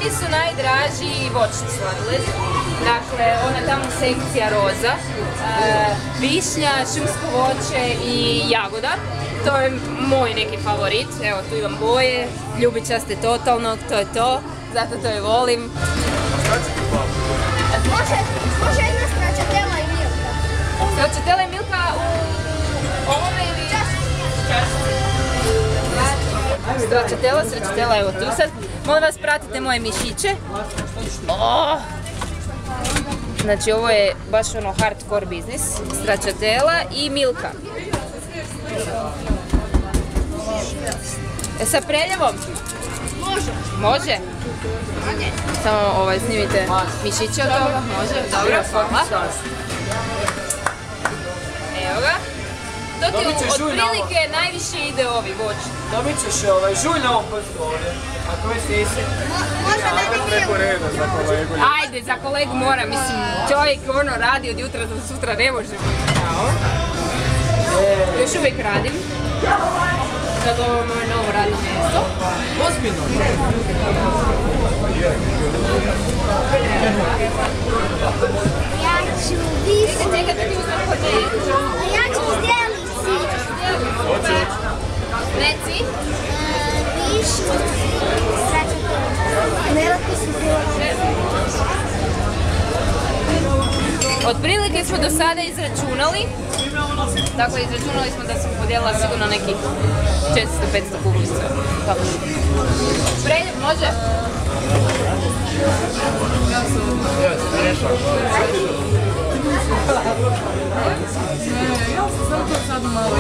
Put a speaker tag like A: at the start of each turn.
A: Meni su najdraži voćni sladoled. Dakle, ona tamo sekcija roza, višnja, šumsko voće i jagoda. To je moj neki favorit. Evo, tu imam boje, ljubičaste totalnog, to je to. Zato to je volim.
B: Može jedna stracciatella i milka.
A: Stracciatella i milka u ovome ili... Stracciatella, evo tu sad. Molim vas, pratite moje mišiće. Znači, ovo je baš ono hardcore biznis. Stracciatella i milka. Sa preljevom?
B: Može.
A: Može? Samo snimite mišiće od toga. Može? Dobro, hvala. Evo ga. To ti otprilike najviše ide ovi voćni.
C: Dobit ćeš žulj na ovom prstu ovdje, ako već nisi.
B: Možda meni milka.
A: Ajde, za kolegu mora, mislim, čovjek ono radi od jutra do sutra, ne može biti. Još uvijek radim. Sad ovo je moje novo radno mjesto.
C: Ozbiljno.
B: Ja ću visu.
A: Čekaj, da ti uzmem hodinu.
B: A ja ću zdjelici.
A: Reci.
B: Višu. Stracciatella. Milku su
A: Otprilike smo do sada izračunali. Dakle, izračunali smo da sam podijelila sigurno nekih 400-500 kuglica. Preljev može?
D: Ja sam zato sad malo